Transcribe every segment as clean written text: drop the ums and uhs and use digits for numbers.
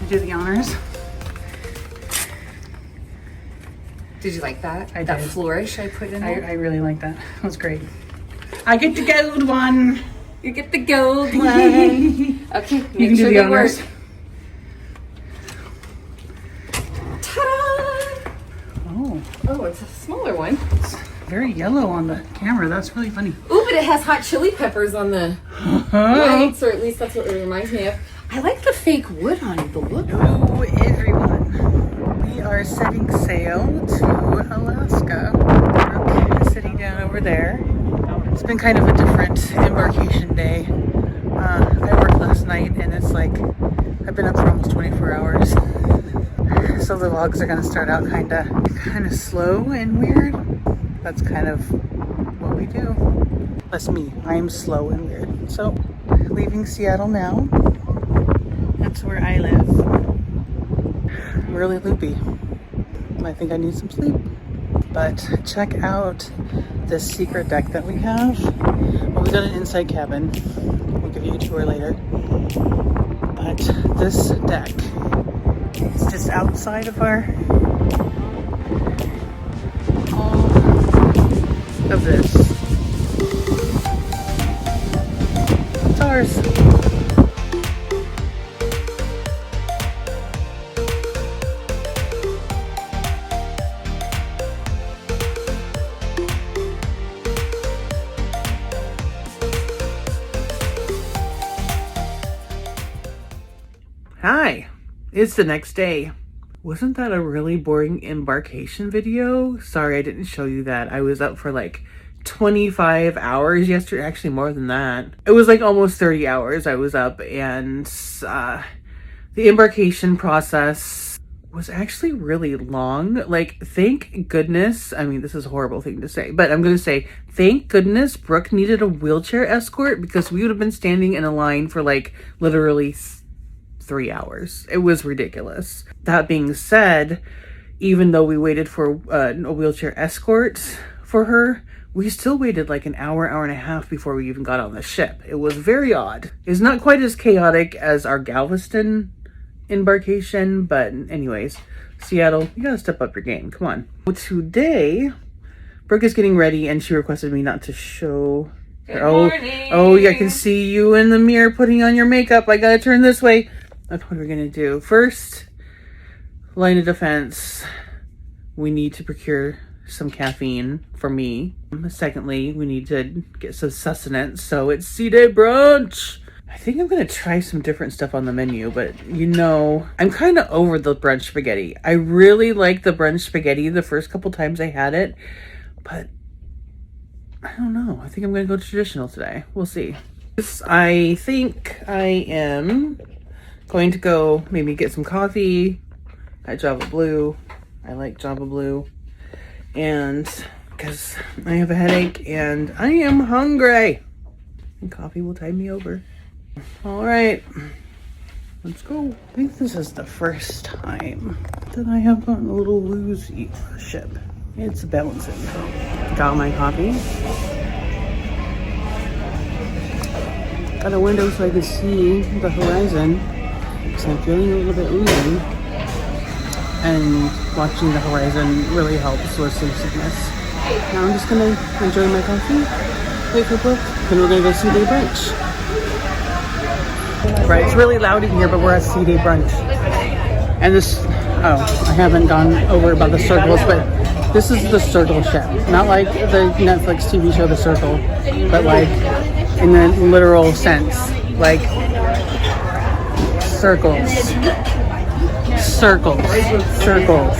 do the honors. Did you like that? I that did. flourish I put in there? I really like that. That was great. I get the gold one. You get the gold one. Okay, You can make do sure the they honors. work. Ta-da! Oh, Oh, it's a smaller one. it's very yellow on the camera. That's really funny. Ooh, but it has hot chili peppers on the lights, or at least that's what it reminds me of. I like the fake wood on the look. Hello, everyone. We are setting sail to Alaska. Brooke is sitting down over there. It's been kind of a different embarkation day. I worked last night, and it's like I've been up for almost 24 hours. So the vlogs are going to start out kind of slow and weird. That's kind of what we do. That's me. I'm slow and weird. So, leaving Seattle now. That's where I live. I'm really loopy. I think I need some sleep. But check out this secret deck that we have. Well, we got an inside cabin. We'll give you a tour later. But this deck is just outside of all of this. It's ours. Hi, it's the next day. Wasn't that a really boring embarkation video? Sorry, I didn't show you that. I was up for like 25 hours yesterday, actually more than that. It was like almost 30 hours I was up, and the embarkation process was actually really long. Like, thank goodness, I mean, this is a horrible thing to say, but I'm going to say, thank goodness Brooke needed a wheelchair escort, because we would have been standing in a line for like literally 3 hours. It was ridiculous. That being said, even though we waited for a wheelchair escort for her, we still waited like an hour, hour and a half before we even got on the ship. It was very odd. It's not quite as chaotic as our Galveston embarkation, but anyways, Seattle, you gotta step up your game. Come on. Today, Brooke is getting ready, and she requested me not to show her. Oh, I can see you in the mirror putting on your makeup. I gotta turn this way. That's what we're gonna do. First, line of defense, we need to procure some caffeine for me. Secondly, we need to get some sustenance, so it's C-Day brunch. I think I'm gonna try some different stuff on the menu, but you know, I'm kind of over the brunch spaghetti. I really like the brunch spaghetti the first couple times I had it, but I don't know. I think I'm gonna go traditional today. We'll see. I think I am going to go maybe get some coffee at Java Blue. I like Java Blue. And because I have a headache and I am hungry. And coffee will tide me over. All right, let's go. I think this is the first time that I have gotten a little woozy on the ship. It's bouncing. Got my coffee. Got a window so I can see the horizon, because I'm feeling a little bit woozy. And watching the horizon really helps with some sickness. Now I'm just gonna enjoy my coffee, wait for Brooke, then we're gonna go C-Day brunch. Right, it's really loud in here, but we're at C-Day brunch. And this, I haven't gone over about the circles, but this is the circle ship. Not like the Netflix TV show The Circle, but like in the literal sense. Like circles. Circles, circles,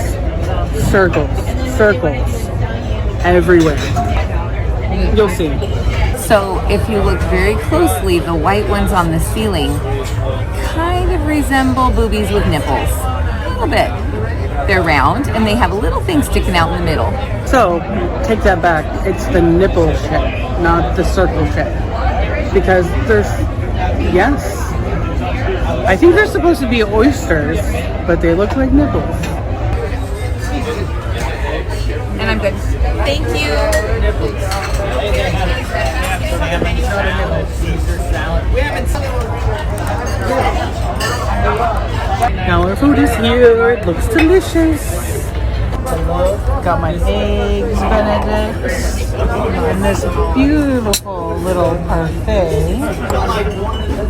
circles, circles, everywhere. You'll see. So if you look very closely, the white ones on the ceiling kind of resemble boobies with nipples. A little bit. They're round and they have a little thing sticking out in the middle. So, take that back. It's the nipple ship, not the circle ship. Because there's, yes, I think they're supposed to be oysters, but they look like nipples. And I'm good. Thank you. We haven't Now our food is here. It looks delicious. Got my eggs Benedict and this beautiful little parfait.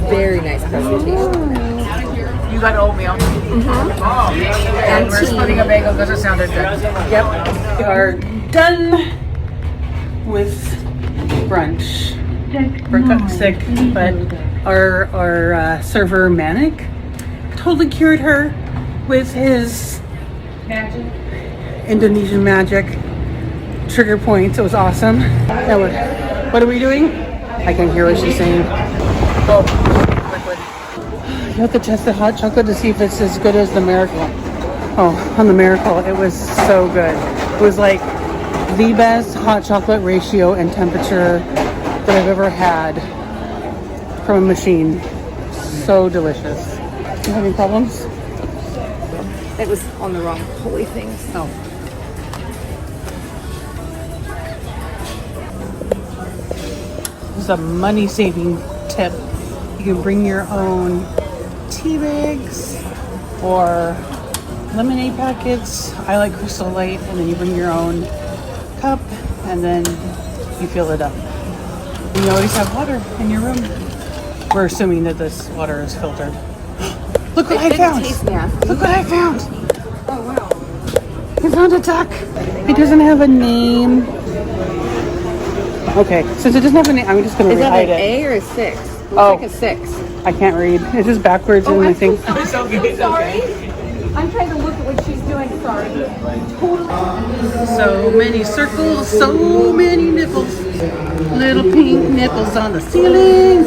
Very nice presentation. You got oatmeal. And we're splitting a bagel because it sounded good. Yep. We are done with brunch. Brooke got sick, but our server Manic totally cured her with his Indonesian magic trigger points. It was awesome. Now what are we doing? I can't hear what she's saying. Oh, liquid. You have to test the hot chocolate to see if it's as good as the Miracle. Oh, on the Miracle, it was so good. It was like the best hot chocolate ratio and temperature that I've ever had from a machine. So delicious. You have any problems? It was on the wrong holy things. Oh. This is a money-saving tip. You can bring your own tea bags or lemonade packets. I like Crystal Light, and then you bring your own cup and then you fill it up. And you always have water in your room. We're assuming that this water is filtered. Look what I found! Look what I found! Oh wow. I found a duck. It doesn't have a name. Okay, since it doesn't have a name, I'm just gonna Is that rehide an it. A or a 6? Looks Oh. like a 6. I can't read. It's just backwards in my thing. I'm sorry. I'm trying to look at what she's doing. Sorry. Totally. So many circles, so many nipples. Little pink nipples on the ceiling.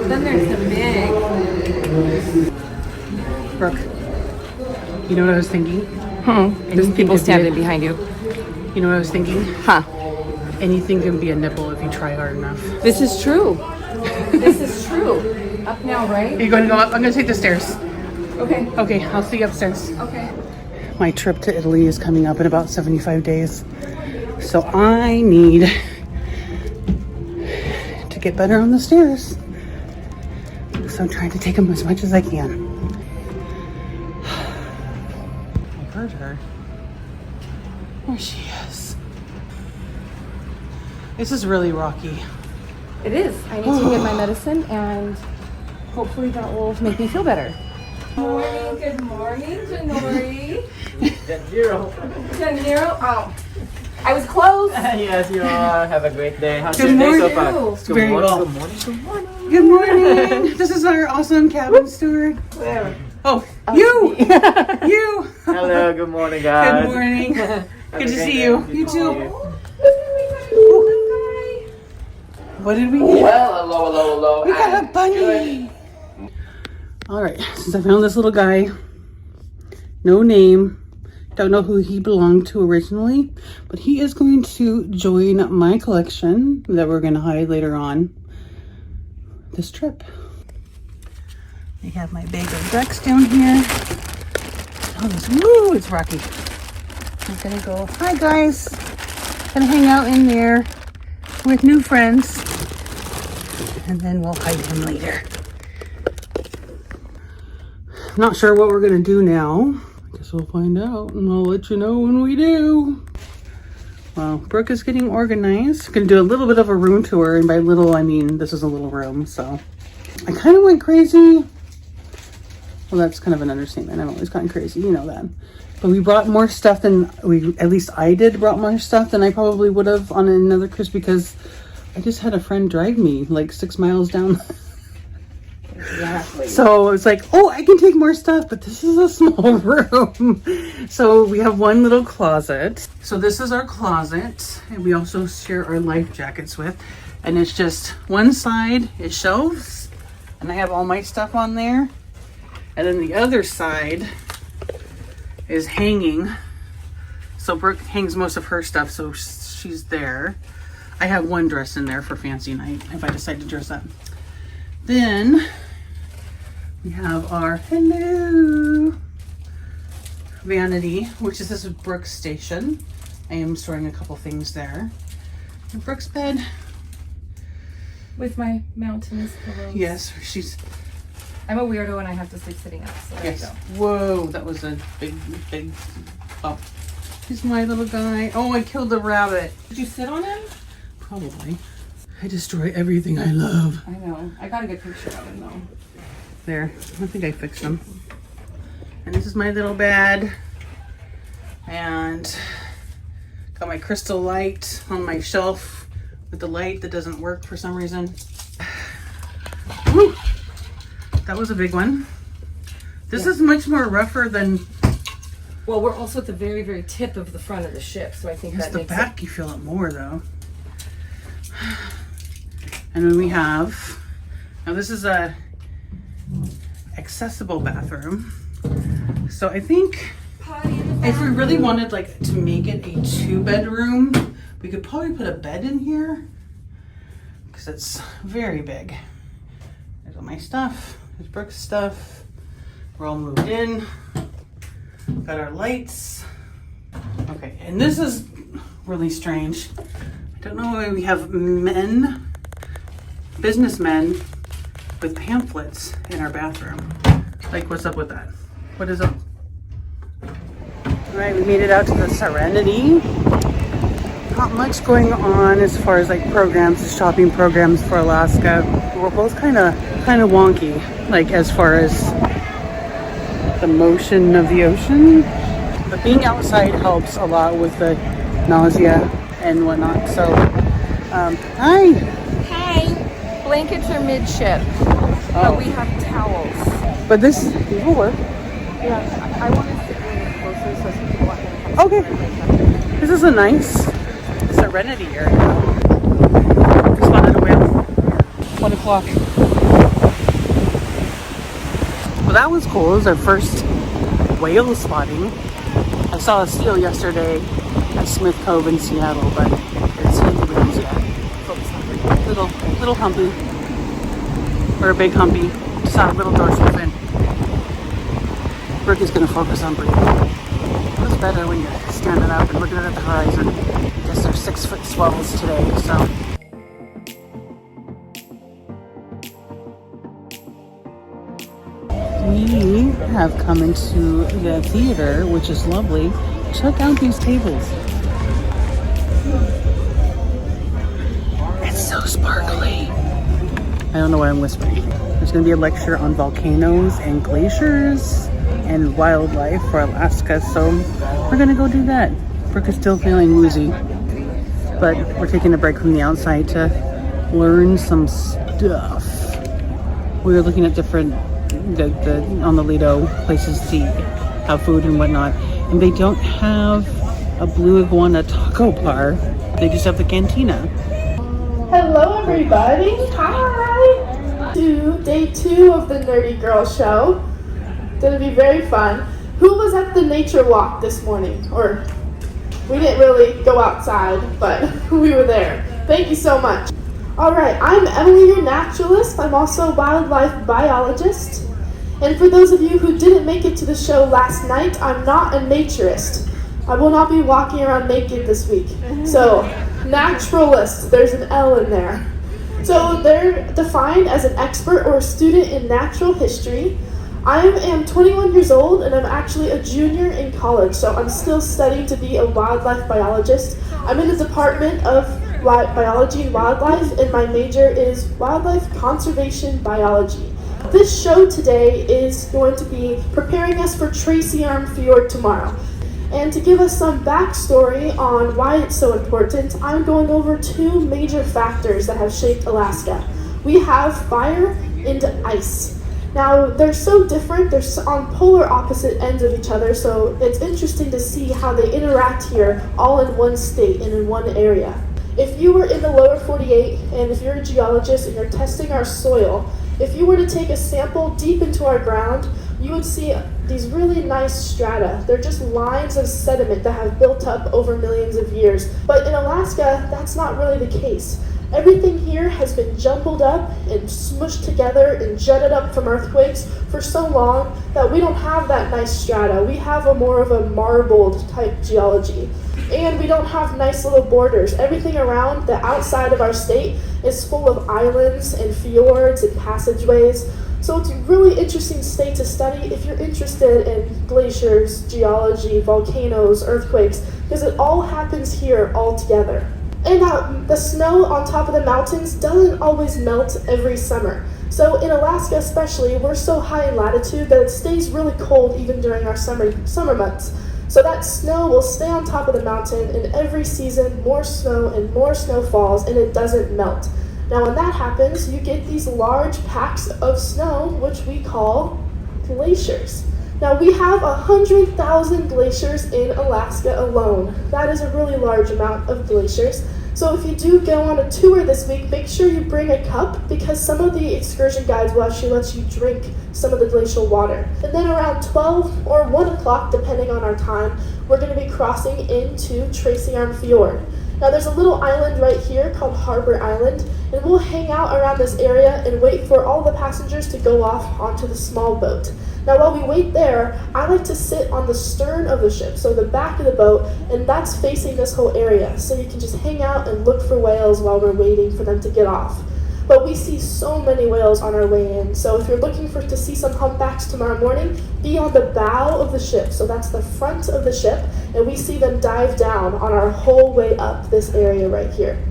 Then there's the big. Brooke, you know what I was thinking? There's people standing behind you. You know what I was thinking? Huh. Anything can be a nipple if you try hard enough. This is true. This is true. Up now, right? Are you going to go up? I'm going to take the stairs. Okay. Okay, I'll see you upstairs. Okay. My trip to Italy is coming up in about 75 days. So I need to get better on the stairs. So I'm trying to take them as much as I can. I heard her. There she is. This is really rocky. It is. I need to get my medicine and hopefully that will make me feel better. Good morning, Janori. Janiro. Oh, I was close. Yes, you are. Have a great day. How's Good your day morning. so far? It's very well. Good morning. Good morning. Good morning. This is our awesome cabin steward. Where? Oh, you! You! Hello. Good morning, guys. Good morning. Have Good a to great see day. you. Good You to too. see you. What did we get? Well, hello. We got a bunny. All right, since I found this little guy, no name, don't know who he belonged to originally, but he is going to join my collection that we're going to hide later on this trip. I have my bag of ducks down here. Oh, woo, it's rocky. I'm gonna go, hi guys. Gonna hang out in there with new friends, and then we'll hide him later. Not sure what we're gonna do now. I guess we'll find out, and I'll let you know when we do. Well, Brooke is getting organized. Gonna do a little bit of a room tour, and by little I mean this is a little room. So I kind of went crazy. Well, that's kind of an understatement. I've always gotten crazy, you know that. But we brought more stuff than at least I did, brought more stuff than I probably would have on another cruise because I just had a friend drive me like 6 miles down. Exactly. So it's like, oh, I can take more stuff, but this is a small room. So we have one little closet. So this is our closet. And we also share our life jackets with. And it's just one side is shelves. And I have all my stuff on there. And then the other side is hanging. So Brooke hangs most of her stuff, so she's there. I have one dress in there for fancy night if I decide to dress up. Then we have our hello vanity, which is this Brooke's station. I am storing a couple things there. And Brooke's bed. With my mountainous pillows. Yes, she's I'm a weirdo and I have to sleep sitting up. So there you Yes. go. Whoa, that was a big bump. He's my little guy. Oh, I killed the rabbit. Did you sit on him? Probably. I destroy everything I love. I know. I got a good picture of him though. There, I think I fixed him. And this is my little bed. And got my crystal light on my shelf with the light that doesn't work for some reason. Woo! That was a big one. This is much more rougher than... Well, we're also at the very, very tip of the front of the ship, so I think Yes, that the makes back you feel it more though. And then we have... Now this is a accessible bathroom. So I think if we really wanted like to make it a 2-bedroom, we could probably put a bed in here because it's very big. There's all my stuff. There's Brooke's stuff. We're all moved in. Got our lights. Okay, and this is really strange. I don't know why we have men, businessmen with pamphlets in our bathroom. Like, what's up with that? What is up? All right, we made it out to the Serenity. Not much going on as far as like programs, shopping programs for Alaska. We're both kind of wonky, like as far as the motion of the ocean. But being outside helps a lot with the nausea and whatnot. So, hi. Hi. Blankets are midship, but we have towels. But this will work. Yeah, I want to sit a little closer so some people aren't going to Okay. This is a nice Serenity area. Just spotted a whale. 1 o'clock. Well, that was cool. It was our first whale spotting. I saw a seal yesterday at Smith Cove in Seattle, but it's seen the whales yet. Little humpy. Or a big humpy. Saw a little dorsal fin. Brooke is going to focus on breathing. It was better when you're standing up and looking at the horizon. I guess there's 6-foot swells today, so. We have come into the theater, which is lovely. Check out these tables. It's so sparkly. I don't know why I'm whispering. There's going to be a lecture on volcanoes and glaciers and wildlife for Alaska, so we're going to go do that. Brooke is still feeling woozy, but we're taking a break from the outside to learn some stuff. We were looking at different on the Lido places to have food and whatnot, and they don't have a blue iguana taco bar. They just have the cantina. Hello everybody! Hi! To day 2 of the Nerdy Girl Show. Gonna be very fun. Who was at the nature walk this morning? Or, we didn't really go outside, but we were there. Thank you so much. Alright, I'm Emily, your naturalist. I'm also a wildlife biologist. And for those of you who didn't make it to the show last night, I'm not a naturist. I will not be walking around naked this week. So, naturalist, there's an L in there. So they're defined as an expert or a student in natural history. I am 21 years old and I'm actually a junior in college, so I'm still studying to be a wildlife biologist. I'm in the Department of Biology and Wildlife, and my major is Wildlife Conservation Biology. This show today is going to be preparing us for Tracy Arm Fjord tomorrow. And to give us some backstory on why it's so important, I'm going over 2 major factors that have shaped Alaska. We have fire and ice. Now, they're so different, they're on polar opposite ends of each other, so it's interesting to see how they interact here all in one state and in one area. If you were in the lower 48, and if you're a geologist and you're testing our soil, if you were to take a sample deep into our ground, you would see these really nice strata. They're just lines of sediment that have built up over millions of years. But in Alaska, that's not really the case. Everything here has been jumbled up and smushed together and jutted up from earthquakes for so long that we don't have that nice strata. We have a more of a marbled type geology. And we don't have nice little borders. Everything around the outside of our state is full of islands and fjords and passageways. So it's a really interesting state to study if you're interested in glaciers, geology, volcanoes, earthquakes, because it all happens here all together. And the snow on top of the mountains doesn't always melt every summer. So in Alaska especially, we're so high in latitude that it stays really cold even during our summer months. So that snow will stay on top of the mountain, and every season more snow and more snow falls, and it doesn't melt. Now when that happens, you get these large packs of snow, which we call glaciers. Now we have 100,000 glaciers in Alaska alone. That is a really large amount of glaciers. So if you do go on a tour this week, make sure you bring a cup, because some of the excursion guides will actually let you drink some of the glacial water. And then around 12 or 1 o'clock, depending on our time, we're going to be crossing into Tracy Arm Fjord. Now there's a little island right here called Harbor Island, and we'll hang out around this area and wait for all the passengers to go off onto the small boat. Now while we wait there, I like to sit on the stern of the ship, so the back of the boat, and that's facing this whole area, so you can just hang out and look for whales while we're waiting for them to get off. But we see so many whales on our way in, so if you're looking to see some humpbacks tomorrow morning, be on the bow of the ship, so that's the front of the ship, and we see them dive down on our whole way up this area right here.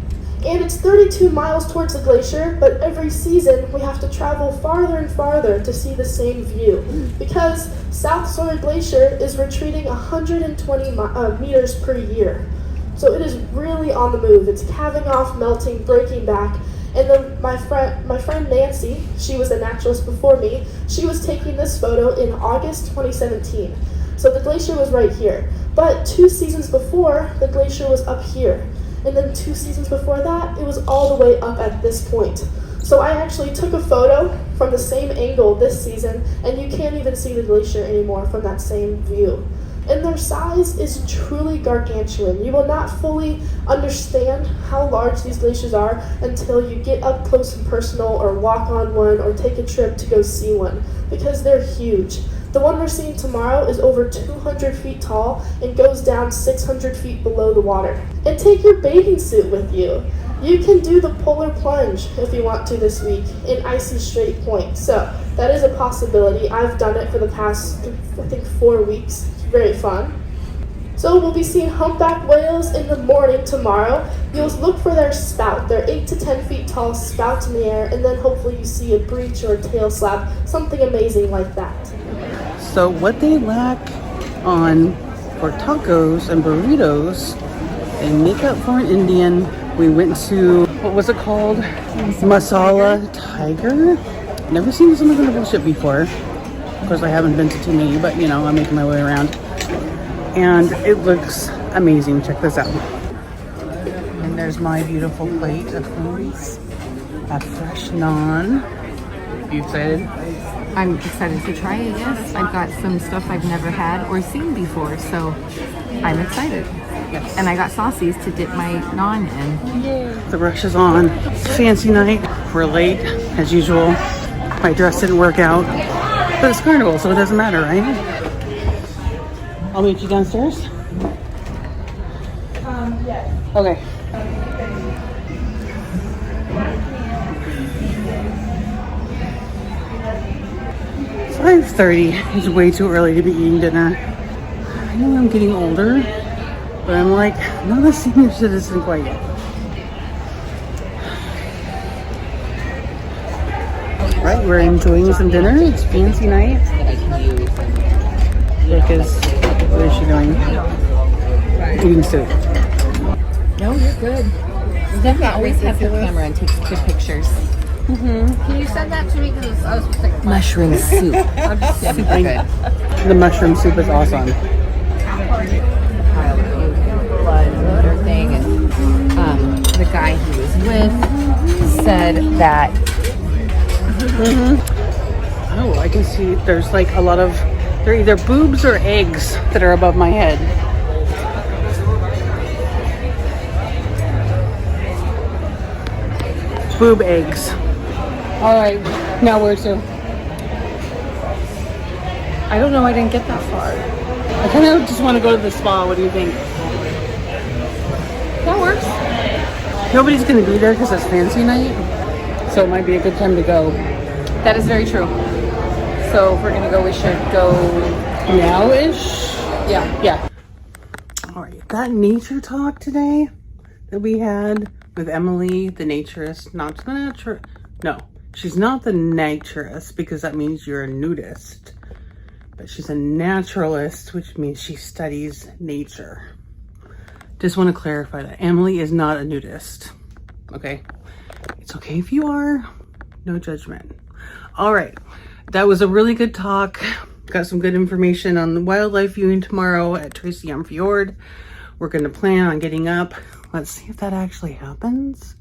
And it's 32 miles towards the glacier, but every season we have to travel farther and farther to see the same view, because South Sawyer Glacier is retreating 120 meters per year. So it is really on the move. It's calving off, melting, breaking back. And then my friend Nancy, she was a naturalist before me, she was taking this photo in August 2017. So the glacier was right here. But 2 seasons before, the glacier was up here. And then 2 seasons before that, it was all the way up at this point. So I actually took a photo from the same angle this season, and you can't even see the glacier anymore from that same view. And their size is truly gargantuan. You will not fully understand how large these glaciers are until you get up close and personal, or walk on one, or take a trip to go see one, because they're huge. The one we're seeing tomorrow is over 200 feet tall and goes down 600 feet below the water. And take your bathing suit with you. You can do the polar plunge if you want to this week in icy Strait Point. So that is a possibility. I've done it for the past, I think, 4 weeks. It's very fun. So we'll be seeing humpback whales in the morning tomorrow. You'll look for their spout. They're 8 to 10 feet tall, spout in the air, and then hopefully you see a breach or a tail slap, something amazing like that. So what they lack on for tacos and burritos, they make up for an Indian. We went to, what was it called? Masala Tiger. Never seen this on the little ship before. Of course, I haven't been to too many, but you know, I'm making my way around. And it looks amazing. Check this out. And there's my beautiful plate of foods. A fresh naan. You excited? I'm excited to try it, yes. I've got some stuff I've never had or seen before, so I'm excited. Yes. And I got saucies to dip my naan in. Yay. The rush is on. Fancy night. We're late, as usual. My dress didn't work out. But it's Carnival, so it doesn't matter, right? I'll meet you downstairs? Yes. Okay. It's 5:30. It's way too early to be eating dinner. I know I'm getting older, but I'm like, not a senior citizen quite yet. Right, we're enjoying some dinner. It's fancy night. Brooke is, what is she doing? Eating soup. No, you're good. Steph always has the camera and takes good pictures. Can you send that to me? Because I was supposed to take Mushroom soup. I'm just Super good. The mushroom soup is awesome. Blood and everything. And the guy he was with said that. Oh, I can see there's like a lot of, they're either boobs or eggs that are above my head. Boob eggs. All right, now where to? I don't know, I didn't get that far. I kind of just want to go to the spa. What do you think? That works. Nobody's going to be there because it's fancy night, so it might be a good time to go. That is very true. So if we're gonna go, we should go Now-ish? Yeah. Yeah. All right, that nature talk today that we had with Emily, the naturist, not the nature. No, she's not the naturist because that means you're a nudist. But she's a naturalist, which means she studies nature. Just want to clarify that Emily is not a nudist. Okay? It's okay if you are. No judgment. All right. That was a really good talk. Got some good information on the wildlife viewing tomorrow at Tracy on Fjord. We're going to plan on getting up. Let's see if that actually happens.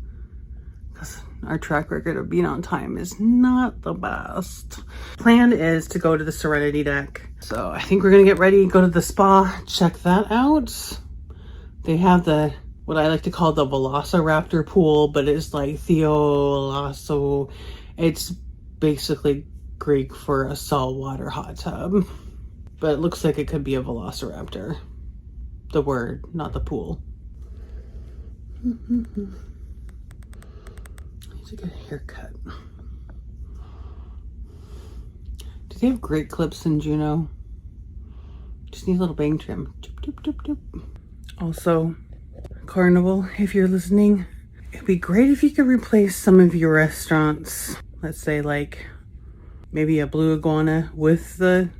Because our track record of being on time is not the best. Plan is to go to the Serenity deck. So I think we're going to get ready, go to the spa, check that out. They have the, what I like to call the Velociraptor pool, but it's like Theolasso. It's basically Greek for a saltwater hot tub. But it looks like it could be a Velociraptor. The word, not the pool. Need to get a haircut. Do they have great clips in Juneau? Just need a little bang trim. Doop, doop, doop, doop. Also, Carnival, if you're listening, it'd be great if you could replace some of your restaurants. Let's say like maybe a Blue Iguana with the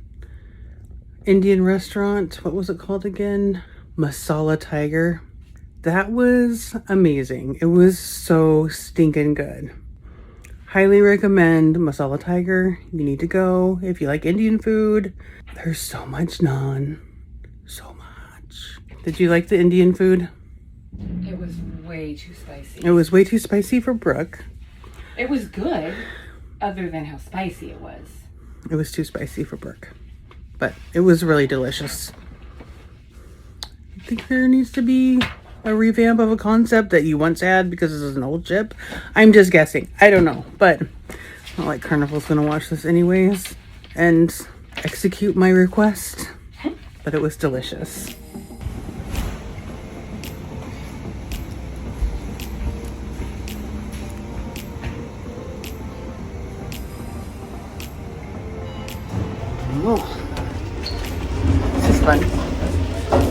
Indian restaurant. What was it called again? Masala Tiger. That was amazing. It was so stinking good. Highly recommend Masala Tiger. You need to go if you like Indian food. There's so much naan. So much. Did you like the Indian food? It was way too spicy. It was way too spicy for Brooke. It was good, other than how spicy it was. It was too spicy for Brooke. But it was really delicious. I think there needs to be a revamp of a concept that you once had because this is an old chip. I'm just guessing. I don't know. But not like Carnival's going to watch this anyways and execute my request. But it was delicious. Oh, this is fun.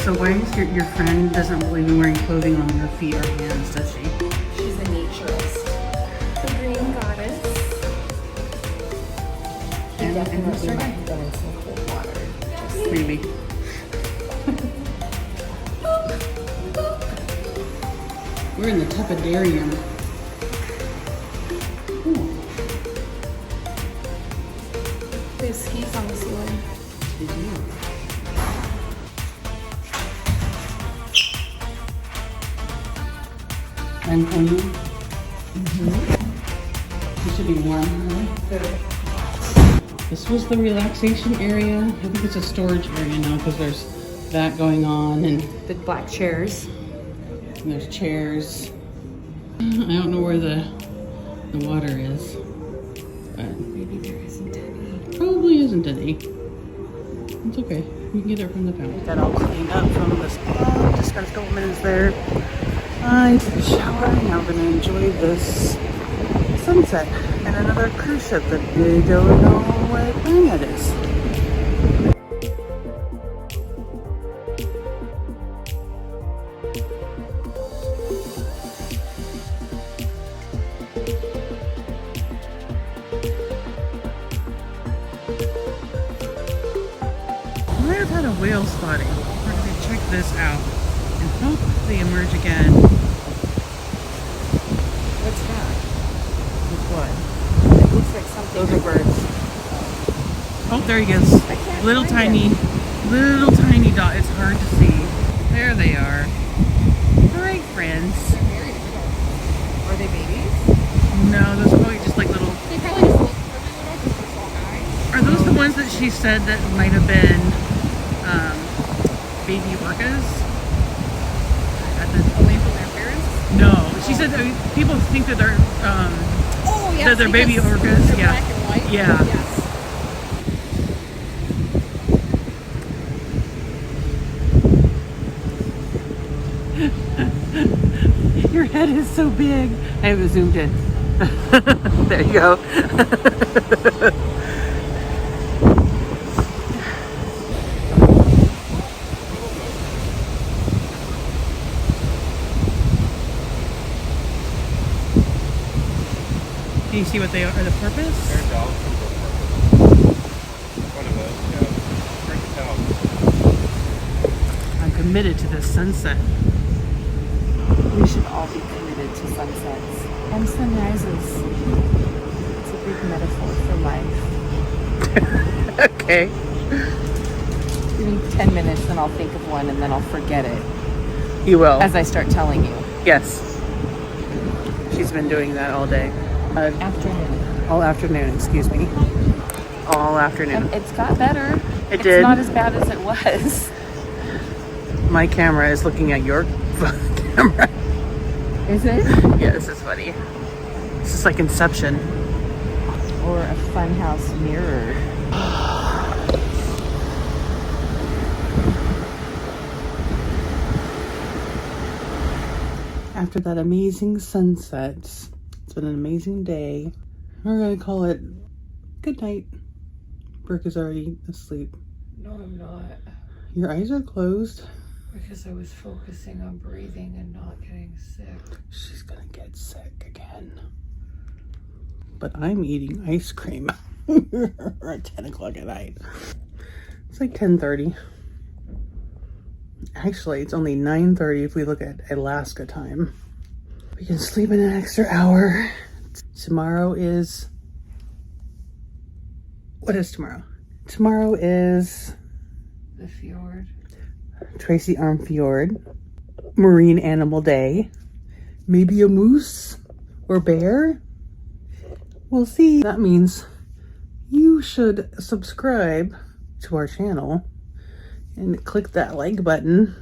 So why is your friend doesn't believe in wearing clothing on her feet or hands, does she? She's a naturist. The green goddess. And Definitely might go in some cold water. maybe. We're in the tepidarium. There's skis on the ceiling. And clean. It should be warm, right? This was the relaxation area. I think it's a storage area now because there's that going on and Big black chairs. there's chairs. I don't know where the water is, but Maybe there isn't any. probably isn't any. It's okay. We can get it from the fountain. Got all cleaned up from the spa. Just got a couple minutes there. I took a shower. Now I'm gonna enjoy this sunset and another cruise ship that they don't know what time it is. I've had a whale spotting. We're going to check this out and hope they emerge again. What's that? With what? It looks like something. Those are birds. Oh, there he is. Little tiny dot. It's hard to see. There they are. All right, friends. Are they babies? No, those are probably just like little. They probably just look really little because they're so high. Are those the ones that she said that might have been baby orcas? Away from their parents. No, she said that people think that they're Oh, yes. that they're baby because orcas. they're Yeah, black and white. yeah. Yes. Your head is so big. I have it zoomed in. There you go. Can you see what they are, the purpose? They're dolphins or purpose. One of those, yeah. Hard to tell. I'm committed to this sunset. We should all be committed to sunsets and sunrises. It's a big metaphor for life. Okay. Give me 10 minutes and I'll think of one and then I'll forget it You will. as I start telling you. Yes. She's been doing that all day. Afternoon. All afternoon, excuse me. All afternoon. And it's got better. It did. It's not as bad as it was. My camera is looking at your camera. Is it? Yeah, this is funny. This is like Inception. Or a funhouse mirror. After that amazing sunset, it's been an amazing day. We're gonna call it good night. Brooke is already asleep. No, I'm not. Your eyes are closed. Because I was focusing on breathing and not getting sick. She's gonna get sick again. But I'm eating ice cream at 10 o'clock at night. It's like 10:30. Actually, it's only 9:30 if we look at Alaska time. We can sleep in an extra hour. Tomorrow is... What is tomorrow? Tomorrow is... The fjord. Tracy Arm Fjord. Marine Animal Day. Maybe a moose or bear. We'll see. That means you should subscribe to our channel and click that like button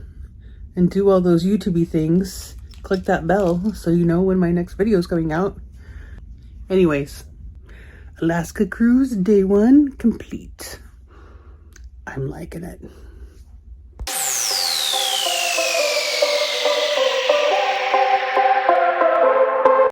and do all those YouTube-y things. Click that bell so you know when my next video is coming out. Anyways, Alaska cruise day 1 complete. I'm liking it.